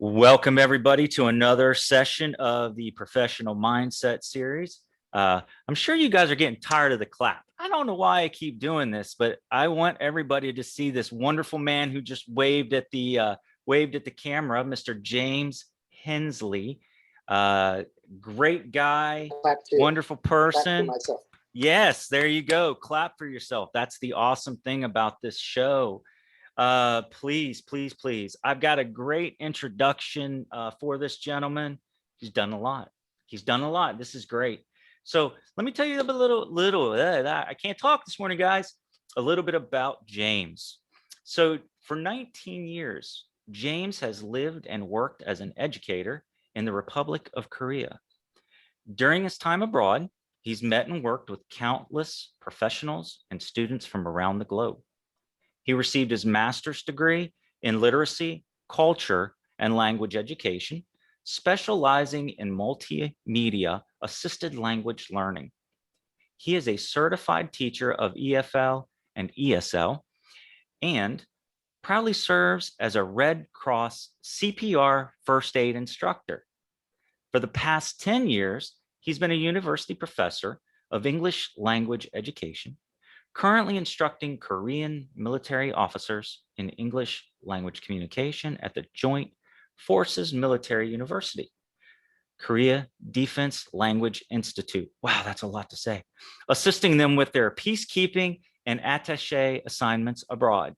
Welcome, everybody, to another session of the Professional Mindset Series. I'm sure you guys are getting tired of the clap. I don't know why I keep doing this, but I want everybody to see this wonderful man who just waved at the camera, Mr. James Hensley. Great guy, wonderful person. Yes, there you go. Clap for yourself. That's the awesome thing about this show. Please. I've got a great introduction for this gentleman. He's done a lot. This is great. So let me tell you I can't talk this morning, guys. A little bit about James. So for 19 years, James has lived and worked as an educator in the Republic of Korea. During his time abroad, he's met and worked with countless professionals and students from around the globe. He received his master's degree in literacy, culture, and language education, specializing in multimedia-assisted language learning. He is a certified teacher of EFL and ESL and proudly serves as a Red Cross CPR first aid instructor. For the past 10 years, he's been a university professor of English language education, currently instructing Korean military officers in English language communication at the Joint Forces Military University, Korea Defense Language Institute. Wow, that's a lot to say. Assisting them with their peacekeeping and attaché assignments abroad.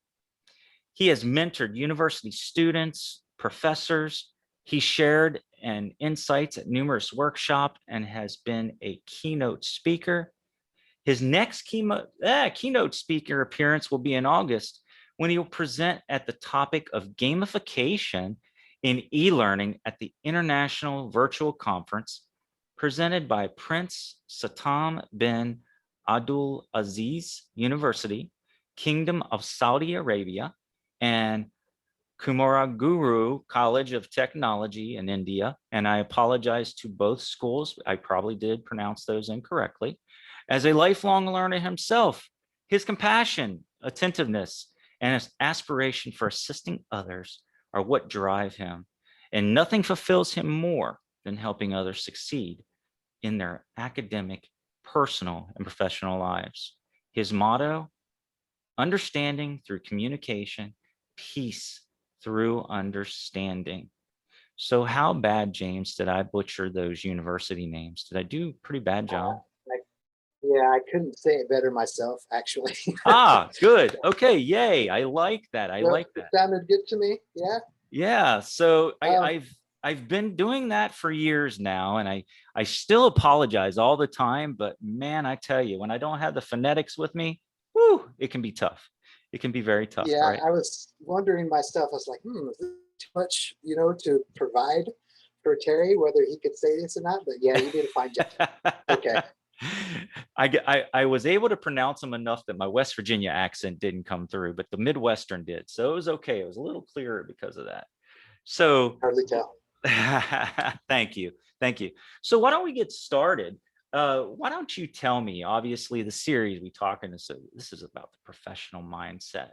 He has mentored university students, professors. He shared and insights at numerous workshops and has been a keynote speaker. His next keynote speaker appearance will be in August when he will present at the topic of gamification in e-learning at the International Virtual Conference presented by Prince Sattam bin Abdulaziz University, Kingdom of Saudi Arabia, and Kumaraguru College of Technology in India. And I apologize to both schools. I probably did pronounce those incorrectly. As a lifelong learner himself, his compassion, attentiveness, and his aspiration for assisting others are what drive him. And nothing fulfills him more than helping others succeed in their academic, personal, and professional lives. His motto, understanding through communication, peace through understanding. So how bad, James, did I butcher those university names? Did I do a pretty bad job? Yeah, I couldn't say it better myself, actually. Good. Okay, yay. I like that. It sounded good to me. Yeah. Yeah. So I've been doing that for years now, and I still apologize all the time. But man, I tell you, when I don't have the phonetics with me, whoo, it can be tough. It can be very tough. Yeah, right? I was wondering myself. I was like, is this too much, to provide for Terry, whether he could say this or not? But yeah, you did a fine job. Okay. I was able to pronounce them enough that my West Virginia accent didn't come through, but the Midwestern did. So it was okay. It was a little clearer because of that. So hardly tell. Thank you. So why don't we get started? Why don't you tell me, obviously the series we talking, this is about the professional mindset.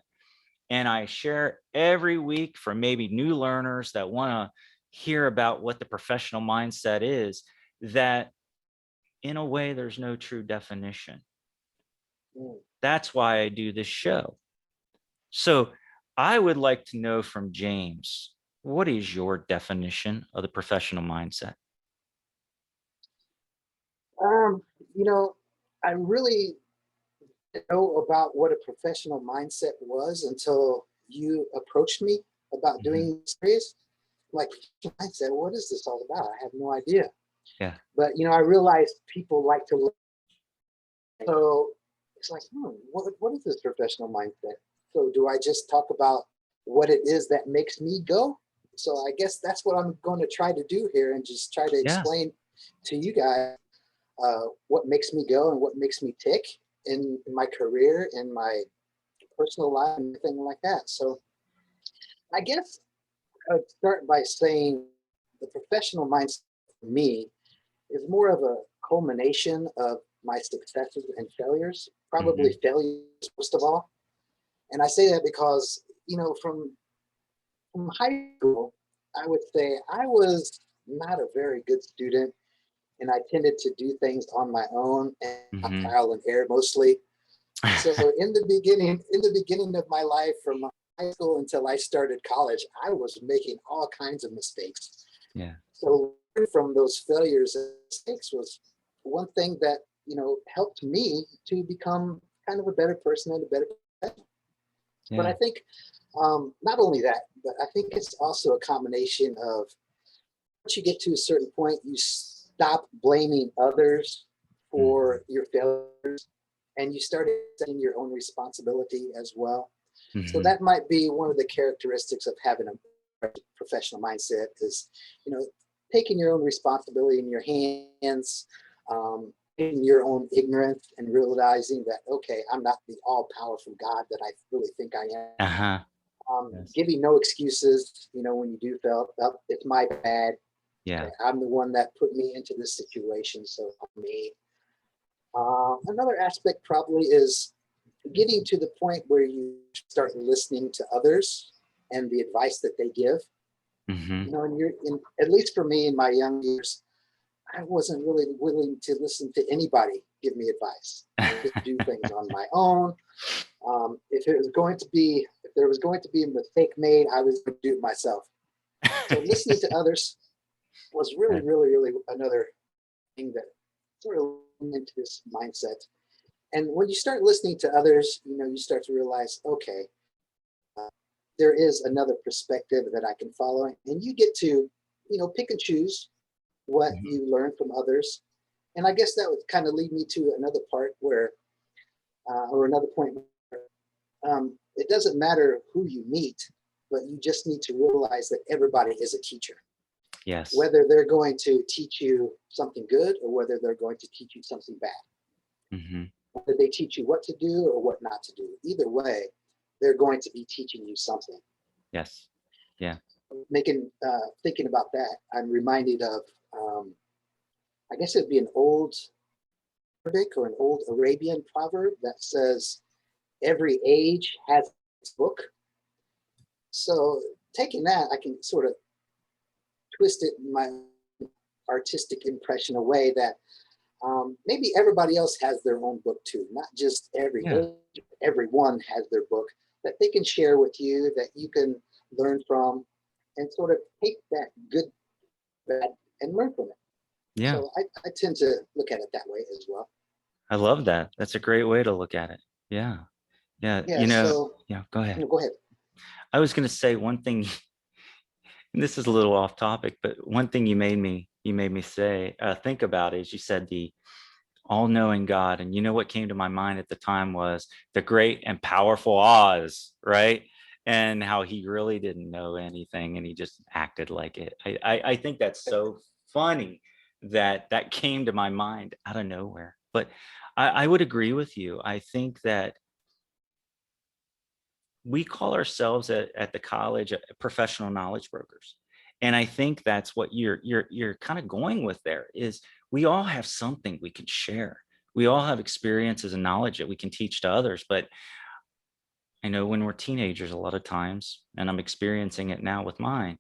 And I share every week for maybe new learners that want to hear about what the professional mindset is, that in a way, there's no true definition. That's why I do this show. So I would like to know from James, what is your definition of the professional mindset? I really didn't know about what a professional mindset was until you approached me about doing this series. Like, mindset, what is this all about? I have no idea. Yeah. But, I realized people like to learn. So it's like, what is this professional mindset? So do I just talk about what it is that makes me go? So I guess that's what I'm going to try to do here, and just try to explain to you guys what makes me go and what makes me tick in my career, in my personal life, and everything like that. So I guess I would start by saying the professional mindset for me is more of a culmination of my successes and failures, probably failures most of all. And I say that because, from high school, I would say I was not a very good student, and I tended to do things on my own and Hmm. trial and error mostly. So in the beginning of my life, from high school until I started college, I was making all kinds of mistakes. Yeah. So learning from those failures and mistakes was one thing that, helped me to become kind of a better person and a better professional. But I Yeah. think not only that, but I think it's also a combination of once you get to a certain point, you stop blaming others Hmm. for your failures and you start accepting your own responsibility as well. So Hmm. that might be one of the characteristics of having a professional mindset is, you know, taking your own responsibility in your hands, in your own ignorance and realizing that, okay, I'm not the all powerful God that I really think I am. Uh-huh. Yes. Giving no excuses, when you do fail, it's my bad. Yeah. I'm the one that put me into this situation. So me. Another aspect probably is getting to the point where you start listening to others and the advice that they give. Hmm. And at least for me in my young years, I wasn't really willing to listen to anybody give me advice. I would just do things on my own. If there was going to be a mistake made, I was going to do it myself. So listening to others was really, Yeah. really, really another thing that sort of went into this mindset. And when you start listening to others, you start to realize, okay, there is another perspective that I can follow, and you get to, pick and choose what Mhm. you learn from others. And I guess that would kind of lead me to another part or another point. It doesn't matter who you meet, but you just need to realize that everybody is a teacher, Yes. whether they're going to teach you something good or whether they're going to teach you something bad, Hmm. whether they teach you what to do or what not to do. Either way, they're going to be teaching you something. Yes. Yeah. Thinking about that, I'm reminded of, I guess it'd be an old Arabic or an old Arabian proverb that says, every age has its book. So taking that, I can sort of twist it in my artistic impression away that maybe everybody else has their own book too, not just every Yeah. age, everyone has their book that they can share with you, that you can learn from, and sort of take that good, bad, and learn from it. Yeah. So I tend to look at it that way as well. I love that. That's a great way to look at it. Yeah. Yeah. Yeah, so Yeah, go ahead. go ahead. I was going to say one thing, and this is a little off topic, but one thing you made me say, think about is you said the all-knowing God. And you know what came to my mind at the time was the great and powerful Oz, right? And how he really didn't know anything and he just acted like it. I think that's so funny that that came to my mind out of nowhere. But I would agree with you. I think that we call ourselves at the college professional knowledge brokers. And I think that's what you're kind of going with there is we all have something we can share. We all have experiences and knowledge that we can teach to others. But I know when we're teenagers, a lot of times, and I'm experiencing it now with mine,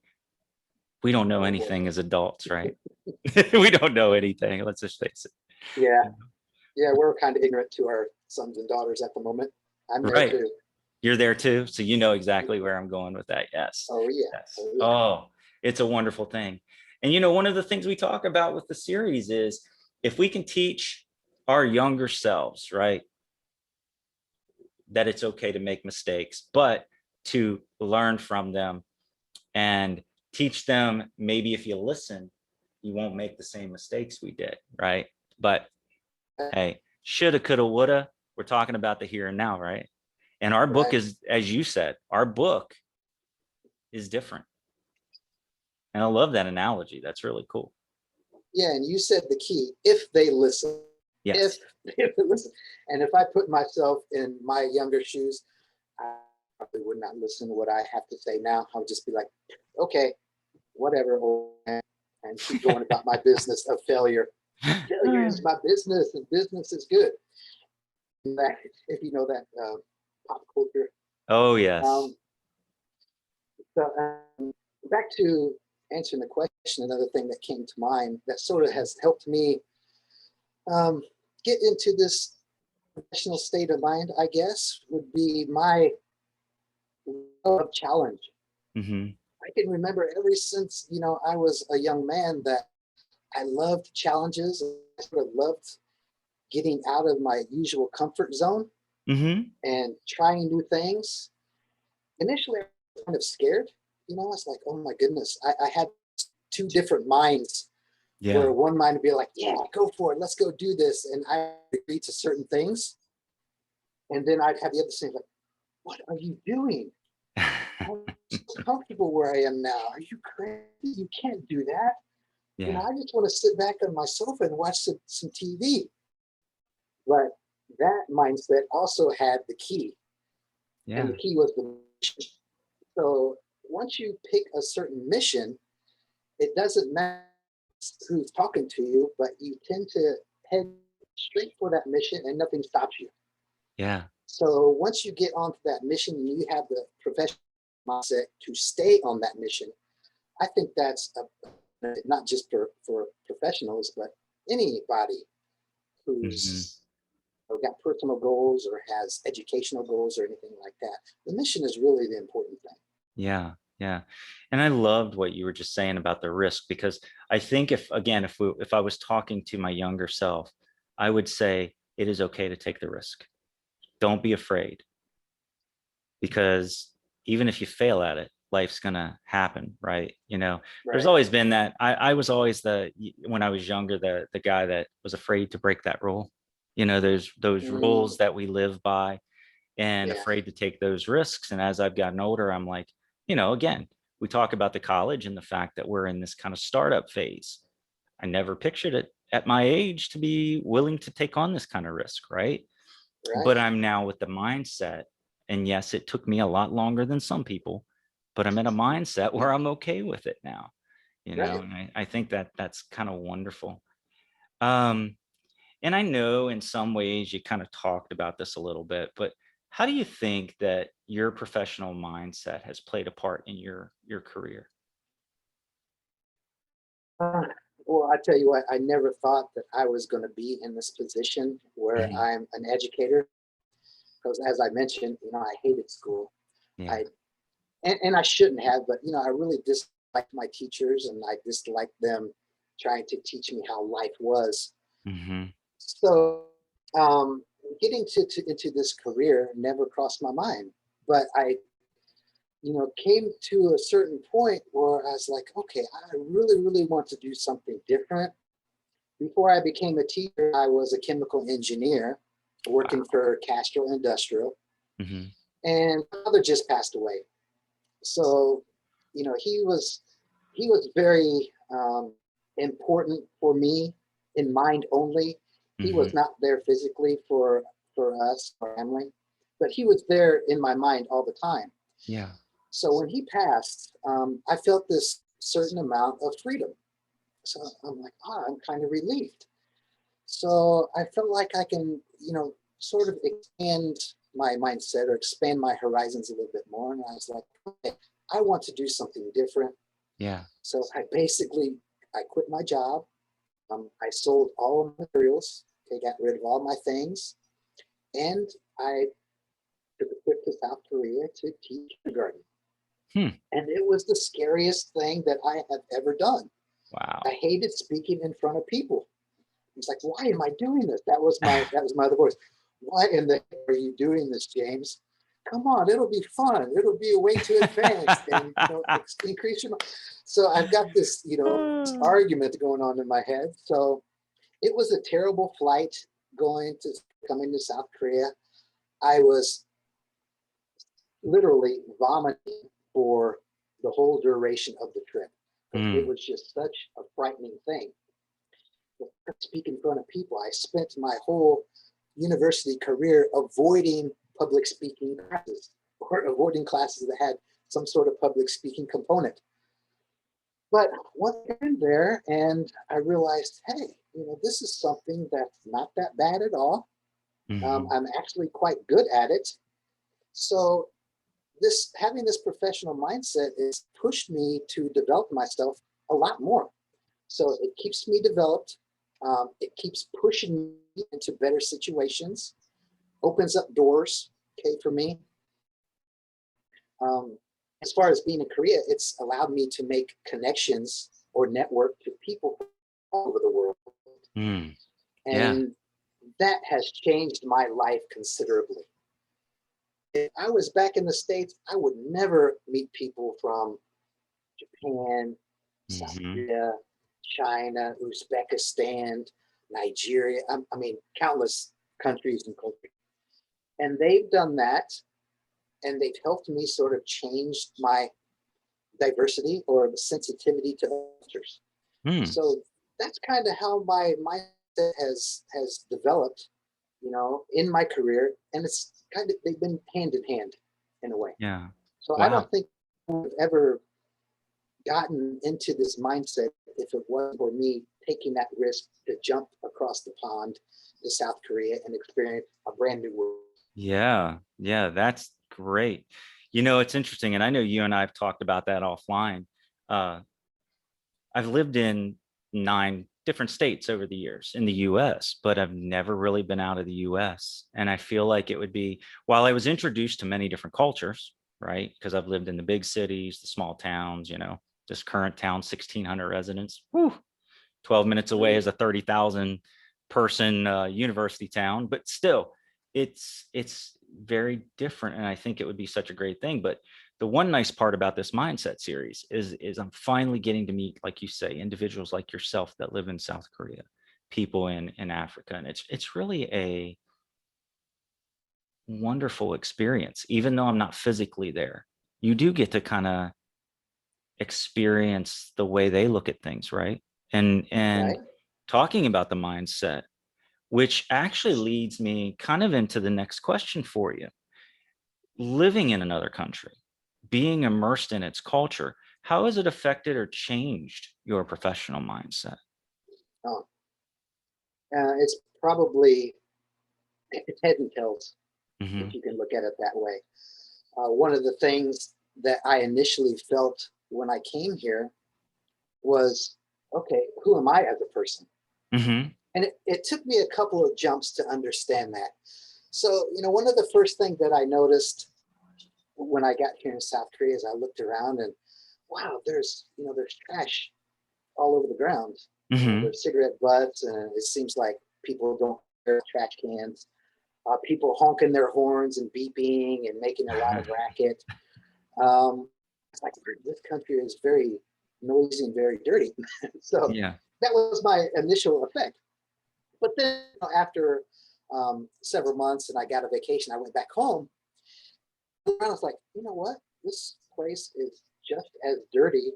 we don't know Oh boy. anything as adults, right? We don't know anything. Let's just face it. Yeah, yeah, we're kind of ignorant to our sons and daughters at the moment. I'm there Right. too. You're there too. So you know exactly where I'm going with that. Yes. Oh yeah. Yes. Oh yeah. Oh, it's a wonderful thing. And one of the things we talk about with the series is if we can teach our younger selves, right, that it's okay to make mistakes, but to learn from them and teach them, maybe if you listen, you won't make the same mistakes we did, right? But hey, shoulda, coulda, woulda, we're talking about the here and now, right? And our book Right. is, as you said, our book is different. And I love that analogy. That's really cool. Yeah, and you said the key, if they listen. If Yes. if they listen. And if I put myself in my younger shoes, I probably would not listen to what I have to say now. I would just be like, okay, whatever, old man, and keep going about my business of failure. Failure is my business, and business is good. If you know that pop culture. Oh, yes. Um, so back to answering the question, another thing that came to mind that sort of has helped me get into this professional state of mind, I guess, would be my love of challenge. Mm-hmm. I can remember ever since, I was a young man that I loved challenges. I sort of loved getting out of my usual comfort zone Mm-hmm. and trying new things. Initially, I was kind of scared. I was like, oh my goodness. I had two different minds where Yeah. one mind would be like, yeah, go for it. Let's go do this. And I agree to certain things. And then I'd have the other saying like, what are you doing? I'm so comfortable where I am now. Are you crazy? You can't do that. Yeah. I just want to sit back on my sofa and watch some TV. But that mindset also had the key. And Yeah. the key was the mission. So once you pick a certain mission, it doesn't matter who's talking to you, but you tend to head straight for that mission and nothing stops you. Yeah. So once you get onto that mission and you have the professional mindset to stay on that mission, I think that's not just for professionals, but anybody Mm-hmm. who's got personal goals or has educational goals or anything like that. The mission is really the important thing. Yeah. Yeah. And I loved what you were just saying about the risk, because I think if I was talking to my younger self, I would say it is okay to take the risk. Don't be afraid, because even if you fail at it, life's gonna happen, right? There's Right. always been that. I was always when I was younger, the guy that was afraid to break that rule. There's those rules that we live by, and Yeah. afraid to take those risks. And as I've gotten older, I'm like, again, we talk about the college and the fact that we're in this kind of startup phase. I never pictured it at my age to be willing to take on this kind of risk, right? Right. But I'm now with the mindset, and yes, it took me a lot longer than some people, but I'm in a mindset where I'm okay with it now, Right. and I think that that's kind of wonderful. Um, and I know in some ways you kind of talked about this a little bit, but how do you think that your professional mindset has played a part in your career? Uh, well, I tell you what, I never thought that I was going to be in this position where Mhm. I'm an educator. Because as I mentioned, I hated school. Yeah. I and I shouldn't have, but I really disliked my teachers and I disliked them trying to teach me how life was. Hmm. So um, getting into this career never crossed my mind. But I, came to a certain point where I was like, okay, I really, really want to do something different. Before I became a teacher, I was a chemical engineer working Wow. for Castro Industrial, Hmm. and my father just passed away. So, he was very important for me in mind only. He Hmm. was not there physically for us, our family, but he was there in my mind all the time. Yeah. So when he passed, I felt this certain amount of freedom. So I'm like, I'm kind of relieved. So I felt like I can, sort of expand my mindset or expand my horizons a little bit more. And I was like, okay, I want to do something different. Yeah. So I quit my job. I sold all materials. Okay, got rid of all my things, and I took a trip to South Korea to teach kindergarten. Hmm. And it was the scariest thing that I have ever done. I Wow. hated speaking in front of people. It's like, why am I doing this? That was my other voice. Why in the heck are you doing this, James? Come on, it'll be fun. It'll be a way to advance and increase your. So I've got this argument going on in my head. So it was a terrible flight coming to South Korea. I was literally vomiting for the whole duration of the trip because it Mm. was just such a frightening thing. Speak in front of people. I spent my whole university career avoiding public speaking classes or avoiding classes that had some sort of public speaking component. But once I got in there and I realized, hey, this is something that's not that bad at all. Hmm. I'm actually quite good at it. So having this professional mindset has pushed me to develop myself a lot more. So it keeps me developed. It keeps pushing me into better situations, opens up doors, okay, for me. As far as being in Korea, it's allowed me to make connections or network to people from all over the world. Mm, yeah. And that has changed my life considerably. If I was back in the States, I would never meet people from Japan, South Hmm. Korea, China, Uzbekistan, Nigeria. I mean, countless countries and cultures. And they've done that, and they've helped me sort of change my diversity or sensitivity to others. Mm, So that's kind of how my mindset has developed, in my career, and it's kind of they've been hand in hand in a way. yeah. So I Wow. don't think I've ever gotten into this mindset if it wasn't for me taking that risk to jump across the pond to South Korea and experience a brand new world. Yeah. Yeah. That's great. You know, it's interesting. And I know you and I have talked about that offline. Uh, I've lived in 9 different states over the years in the US, but I've never really been out of the US. And I feel like it would be, while I was introduced to many different cultures, right? Because I've lived in the big cities, the small towns, this current town, 1,600 residents. Whew, 12 minutes away is a 30,000 person university town, but still it's very different. And I think it would be such a great thing. But the one nice part about this mindset series is I'm finally getting to meet, like you say, individuals like yourself that live in South Korea, people in Africa. And it's really a wonderful experience. Even though I'm not physically there, you do get to kind of experience the way they look at things, right? And Right? talking about the mindset, which actually leads me kind of into the next question for you. Living in another country, being immersed in its culture, how has it affected or changed your professional mindset? Oh, it's probably it's head and tails, Hmm. if you can look at it that way. One of the things that I initially felt when I came here was, okay, who am I as a person? Hmm. And it took me a couple of jumps to understand that. So, one of the first things that I noticed when I got here in South Korea is I looked around and wow, there's trash all over the ground. Hmm. There's cigarette butts, and it seems like people don't wear trash cans. People honking their horns and beeping and making a lot of racket. It's like this country is very noisy and very dirty. So Yeah. that was my initial effect. But then after several months and I got a vacation, I went back home. And I was like, you know what? This place is just as dirty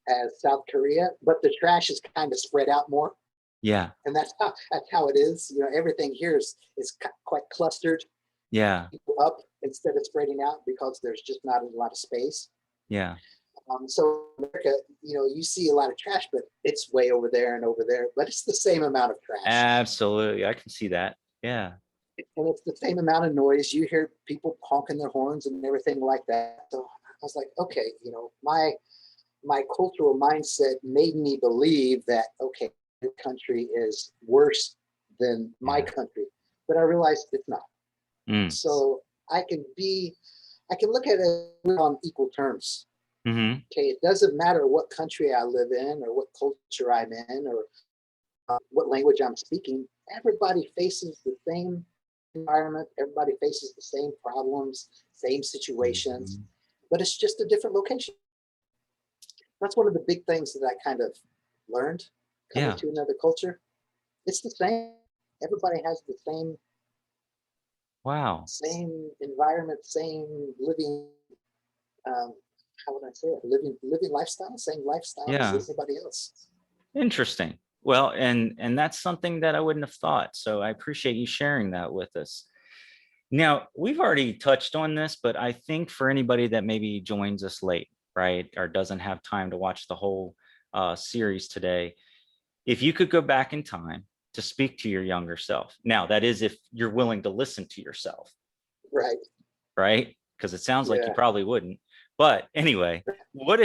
as South Korea, but the trash is kind of spread out more. Yeah. And that's how it is. Everything here is quite clustered Yeah. up instead of spreading out because there's just not a lot of space. Yeah. So America, you see a lot of trash, but it's way over there and over there, but it's the same amount of trash. Absolutely. I can see that. Yeah. And it's the same amount of noise. You hear people honking their horns and everything like that. So I was like, okay, my cultural mindset made me believe that okay, the country is worse than my Yeah. country, but I realized it's not. Mm. So I can look at it on equal terms. Hmm. Okay, it doesn't matter what country I live in or what culture I'm in or what language I'm speaking. Everybody faces the same environment. Everybody faces the same problems, same situations, Hmm. but it's just a different location. That's one of the big things that I kind of learned coming Yeah. to another culture. It's the same. Everybody has the Wow. same environment, same living. Um, how would I say it? Living lifestyle, same lifestyle as Yeah. everybody else. Interesting. Well, and that's something that I wouldn't have thought. So I appreciate you sharing that with us. Now, we've already touched on this, but I think for anybody that maybe joins us late, right, or doesn't have time to watch the whole series today, if you could go back in time to speak to your younger self. Now, that is if you're willing to listen to yourself, Right. right? because it sounds like you Yeah. probably wouldn't. But anyway, what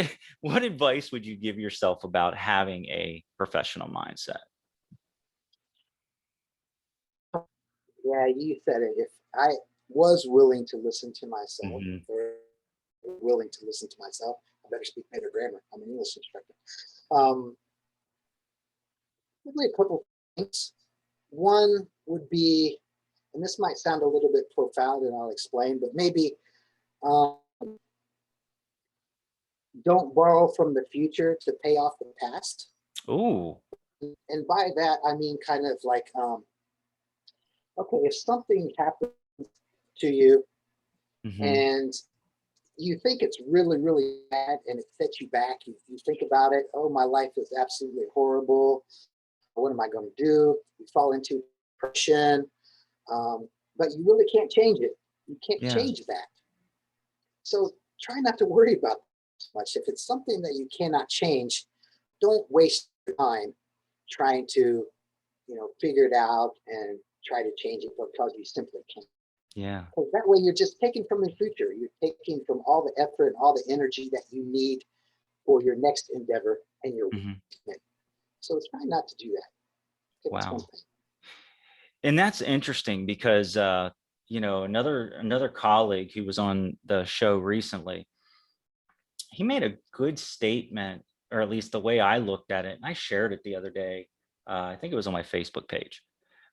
advice would you give yourself about having a professional mindset? Yeah, you said it. If I was willing to listen to myself, Mhm. or willing to listen to myself, I better speak better grammar. I'm an English instructor. Um, Probably a couple things. One would be, and this might sound a little bit profound, and I'll explain, but maybe um, don't borrow from the future to pay off the past. Ooh. And by that, I mean kind of like, okay, if something happens to you Mhm. and you think it's really, really bad and it sets you back, you think about it, oh, my life is absolutely horrible. What am I going to do? You fall into depression, but you really can't change it. You can't Yeah. change that. So try not to worry about it much. If it's something that you cannot change, don't waste your time trying to, figure it out and try to change it because you simply can't. Yeah. Because that way you're just taking from the future. You're taking from all the effort and all the energy that you need for your next endeavor, and you're Mhm. wasting it. So try not to do that. Okay, that's one Wow. thing. And that's interesting because another colleague who was on the show recently, he made a good statement, or at least the way I looked at it, and I shared it the other day. I think it was on my Facebook page.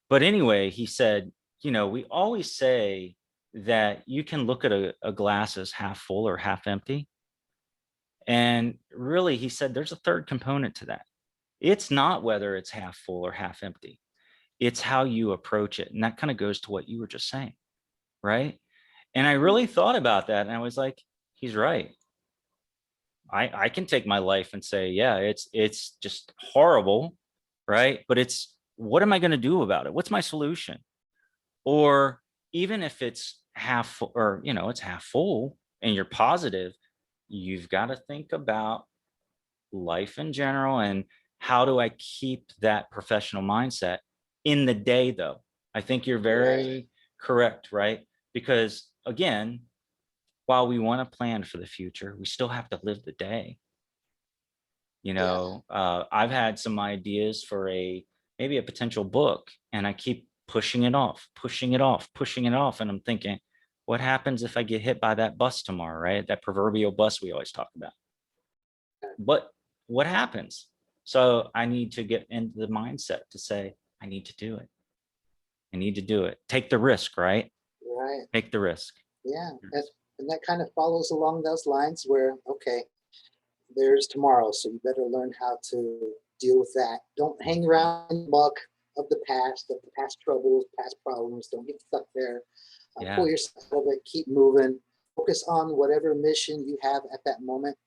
But anyway, he said, we always say that you can look at a glass as half full or half empty. And really, he said there's a third component to that. It's not whether it's half full or half empty. It's how you approach it. And that kind of goes to what you were just saying, right? And I really thought about that, and I was like, he's right. I can take my life and say, yeah, it's just horrible, right? But it's, what am I going to do about it? What's my solution? Or even if it's or it's half full and you're positive, you've got to think about life in general, and how do I keep that professional mindset in the day, though? I think you're Right. very correct, right? Because again, while we want to plan for the future, we still have to live the day. Yeah. I've had some ideas for maybe a potential book, and I keep pushing it off, pushing it off, pushing it off. And I'm thinking, what happens if I get hit by that bus tomorrow, right? That proverbial bus we always talk about. But what happens? So I need to get into the mindset to say, I need to do it. I need to do it. Take the risk, right? Right. Take the risk. Yeah. And that kind of follows along those lines where, okay, there's tomorrow, so you better learn how to deal with that. Don't hang around in the muck of the past troubles, past problems. Don't get stuck there. Pull Yeah. yourself out of it. Keep moving. Focus on whatever mission you have at that moment,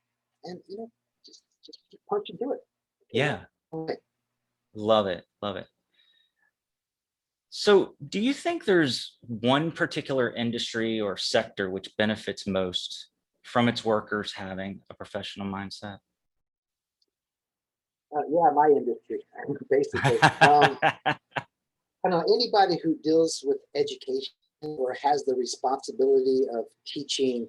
and just keep punching through it. Yeah. Okay. Love it. Love it. So, do you think there's one particular industry or sector which benefits most from its workers having a professional mindset? Yeah, my industry, basically. I don't know, anybody who deals with education or has the responsibility of teaching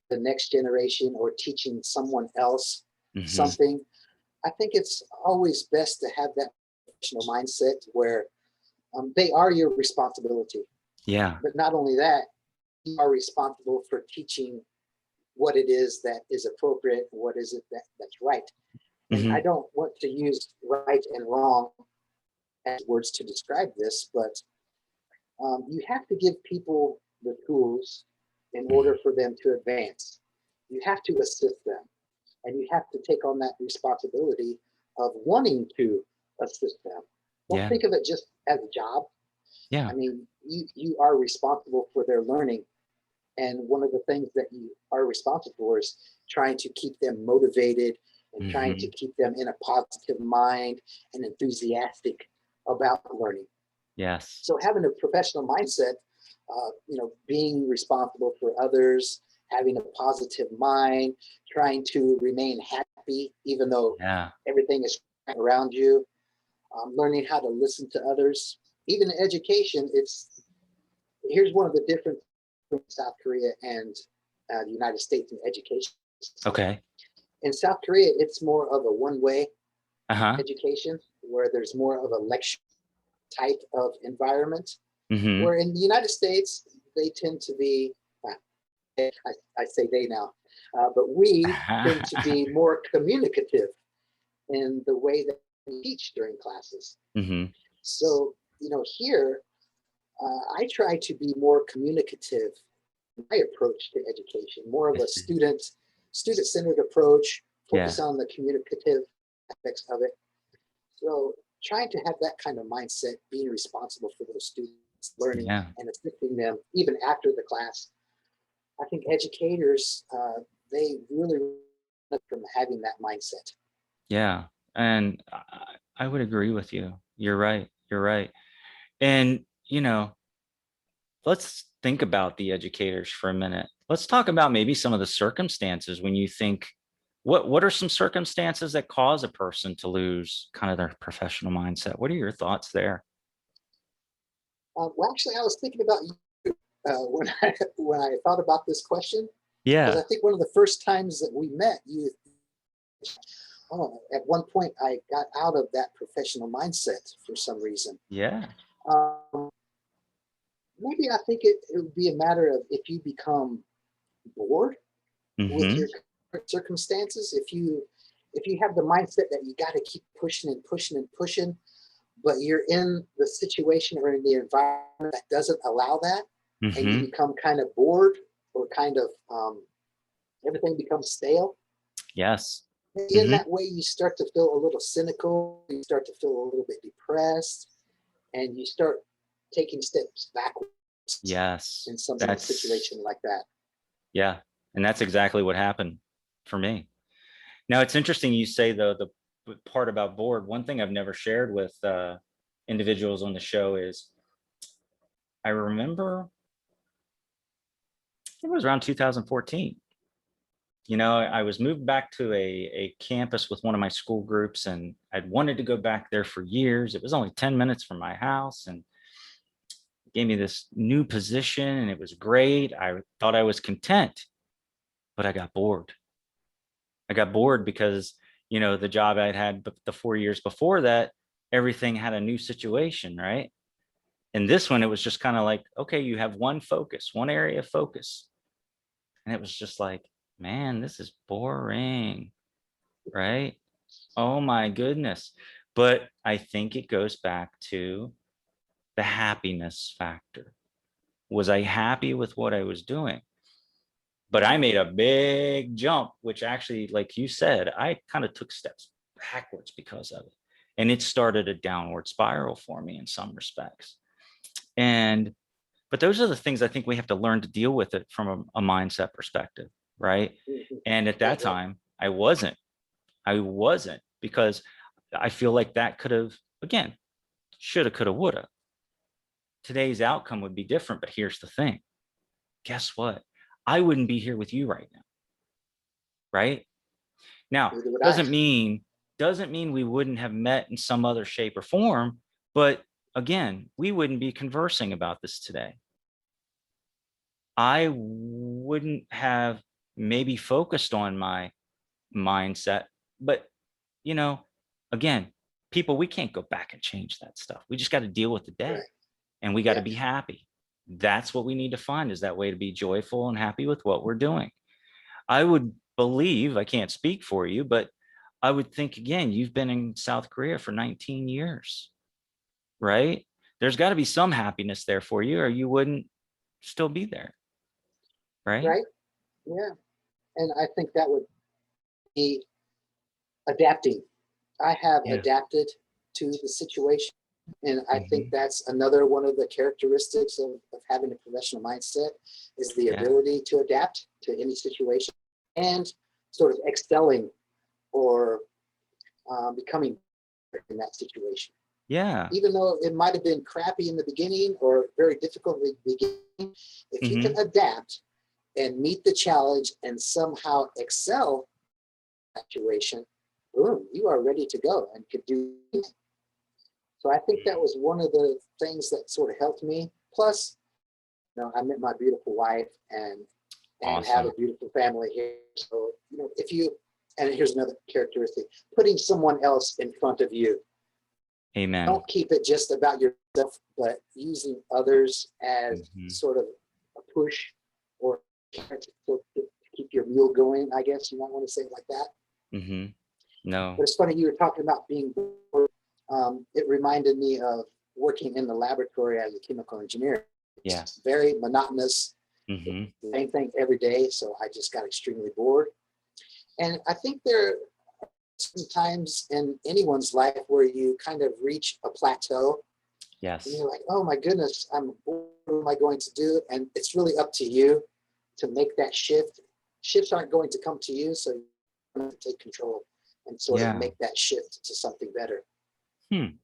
the next generation or teaching someone else Hmm. something, I think it's always best to have that professional mindset where they are your responsibility. Yeah. But not only that, you are responsible for teaching what it is that is appropriate, what is it that's right. And I Hmm. don't want to use right and wrong as words to describe this, but you have to give people the tools in order for them to advance. You have to assist them, and you have to take on that responsibility of wanting to assist them. Don't Yeah. think of it just as a job. Yeah. I mean, you are responsible for their learning, and one of the things that you are responsible for is trying to keep them motivated and trying to Hmm. keep them in a positive mind and enthusiastic about learning. Yes. So having a professional mindset, being responsible for others, having a positive mind, trying to remain happy even though Yeah. everything is around you, learning how to listen to others. Even in education, here's one of the difference between South Korea and the United States in education. Okay. In South Korea, it's more of a one-way Uh-huh. education where there's more of a lecture type of environment. Mm-hmm. Where in the United States, they tend to be, I say they now, but we tend to be more communicative in the way that we teach during classes. Mm-hmm. So, here, I try to be more communicative in my approach to education, more of I a see. student-centered approach, Yeah. focus on the communicative aspects of it. So trying to have that kind of mindset, being responsible for those students, learning Yeah. and assisting them even after the class. I think educators, they really benefit from having that mindset. Yeah. And I would agree with you. You're right. You're right. And, let's think about the educators for a minute. Let's talk about maybe some of the circumstances when you think, what are some circumstances that cause a person to lose kind of their professional mindset? What are your thoughts there? Well, actually, I was thinking about you when I thought about this question, because Yeah. I think one of the first times that we met, at one point I got out of that professional mindset for some reason. Yeah. Um, Maybe I think it would be a matter of if you become bored with Mm-hmm. your current circumstances, if you have the mindset that you got to keep pushing and pushing and pushing, but you're in the situation or in the environment that doesn't allow that, and you Mm-hmm. become kind of bored or kind of everything becomes stale. Yes. In Mm-hmm. that way, you start to feel a little cynical, you start to feel a little bit depressed, and you start taking steps backwards Yes. in some That's, situation like that. yeah. And that's exactly what happened for me. Now, it's interesting you say, though, the part about bored. One thing I've never shared with individuals on the show is I remember it was around 2014. I was moved back to a campus with one of my school groups, and I'd wanted to go back there for years. It was only 10 minutes from my house and gave me this new position, and it was great. I thought I was content, but I got bored. I got bored because, the job I'd had the 4 years before that, everything had a new situation, right? And this one, it was just kind of like, okay, you have one focus, one area of focus. And it was just like, man, this is boring, right? Oh my goodness. But I think it goes back to the happiness factor. Was I happy with what I was doing? But I made a big jump, which actually, like you said, I kind of took steps backwards because of it. And it started a downward spiral for me in some respects. And, but those are the things I think we have to learn to deal with it from a mindset perspective, right? Mhm. And at Right, that right. time, I wasn't because I feel like that could have, again, shoulda, coulda, woulda. Today's outcome would be different, but here's the thing. Guess what? I wouldn't be here with you right now, right? Now, Neither would I. doesn't mean we wouldn't have met in some other shape or form, but again, we wouldn't be conversing about this today. I wouldn't have maybe focused on my mindset, but you know, again, people, we can't go back and change that stuff. We just got to deal with the day Right. and we got to Yeah. be happy. That's what we need to find, is that way to be joyful and happy with what we're doing. I would believe, I can't speak for you, but I would think, again, you've been in South Korea for 19 years, right? There's got to be some happiness there for you, or you wouldn't still be there, right? Right. Yeah. And I think that would be adapting. I have Yeah. adapted to the situation. And I think Mhm. that's another one of the characteristics of having a professional mindset is the Yeah. ability to adapt to any situation and sort of excelling or becoming in that situation. Yeah. Even though it might have been crappy in the beginning or very difficult in the beginning, if you can Hmm. adapt and meet the challenge and somehow excel in that situation, boom, you are ready to go and could do anything. So I think that was one of the things that sort of helped me. Plus, I met my beautiful wife, and and have a Awesome. beautiful family here. So, you know, if you, and here's another characteristic, putting someone else in front of you. Amen. Don't keep it just about yourself, but using others as Mhm. sort of a push or to keep your mule going, I guess you might want to say it like that. Mhm. But No. it's funny, you were talking about being bored. It reminded me of working in the laboratory as a chemical engineer. Yeah. It's very monotonous, Mhm. same thing every day. So I just got extremely bored. And I think there are some times in anyone's life where you kind of reach a plateau and Yes. you're like, oh my goodness, I'm bored. What am I going to do? And it's really up to you to make that shift. Shifts aren't going to come to you, so you have to take control and sort of Yeah. make that shift to something better. Hmm.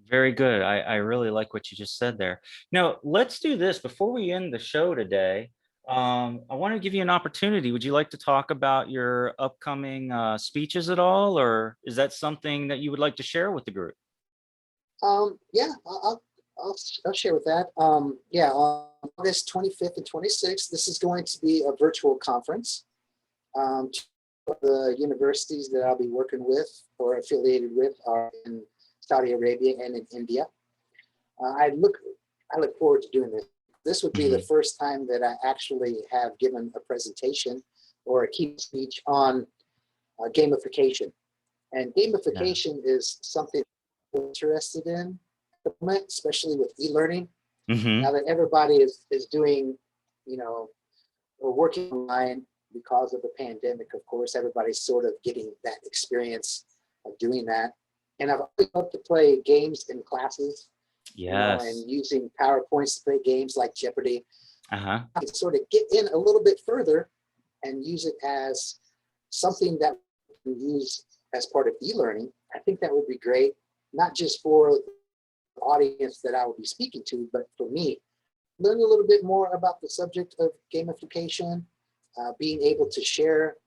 Very good. I really like what you just said there. Now, let's do this before we end the show today. I want to give you an opportunity. Would you like to talk about your upcoming speeches at all, or is that something that you would like to share with the group? Yeah, I'll share with that. Yeah, on August 25th and 26th, this is going to be a virtual conference. Two of the universities that I'll be working with or affiliated with are in Saudi Arabia and in India. I look forward to doing this. This would be the Mhm. first time that I actually have given a presentation or a key speech on gamification. And Yeah. gamification is something I'm interested in at the moment, especially with e-learning. Now Mhm. that everybody is doing, you know, or working online because of the pandemic, of course, everybody's sort of getting that experience of doing that. And I've always loved to play games in classes, you know, Yes. and using PowerPoints to play games like Jeopardy. Uh-huh. I could sort of get in a little bit further and use it as something that we can use as part of e-learning. I think that would be great, not just for the audience that I will be speaking to, but for me. Learn a little bit more about the subject of gamification, being able to share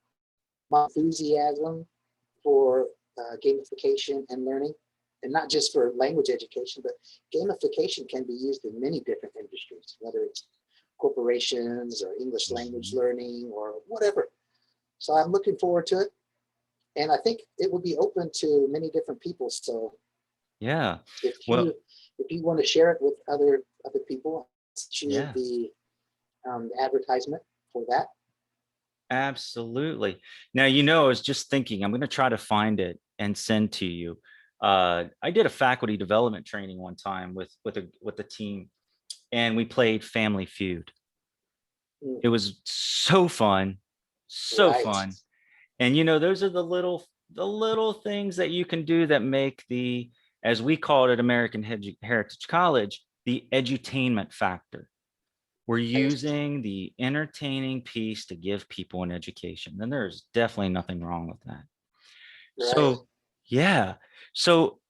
my enthusiasm for gamification and learning, and not just for language education, but gamification can be used in many different industries, whether it's corporations or English language Mhm. learning or whatever. So I'm looking forward to it. And I think it will be open to many different people. So Yeah. if you Well, if you want to share it with other people, choose yeah. the advertisement for that. Absolutely. Now, I was just thinking, I'm going to try to find it and send to you. I did a faculty development training one time with a team, and we played Family Feud. Mm, It was so fun, so right. fun. And those are the little things that you can do that make the, as we call it at American Heritage College, the edutainment factor. We're Right. using the entertaining piece to give people an education. Then there's definitely nothing wrong with that. Right. So, yeah. So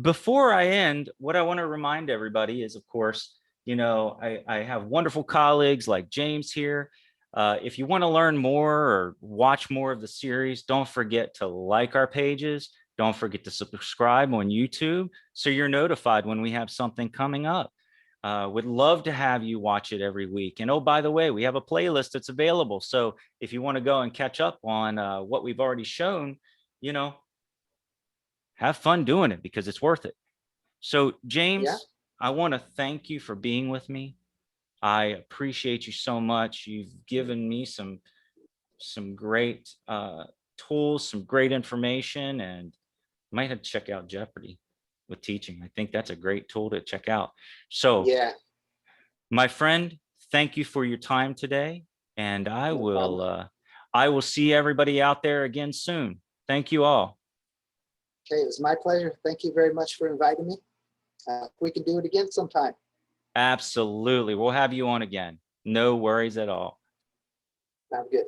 before I end, what I want to remind everybody is, of course, I have wonderful colleagues like James here. If you want to learn more or watch more of the series, don't forget to like our pages. Don't forget to subscribe on YouTube so you're notified when we have something coming up. Would love to have you watch it every week. And oh, by the way, we have a playlist that's available. So if you want to go and catch up on what we've already shown, you know, have fun doing it because it's worth it. So, Yeah. James, I want to thank you for being with me. I appreciate you so much. You've given me some great tools, some great information, and might have to check out Jeopardy with teaching. I think that's a great tool to check out. So, Yeah. my friend, thank you for your time today, and I No will problem. uh, I will see everybody out there again soon. Thank you all. Okay. It was my pleasure. Thank you very much for inviting me. We can do it again sometime. Absolutely. We'll have you on again. No worries at all. Sounds good.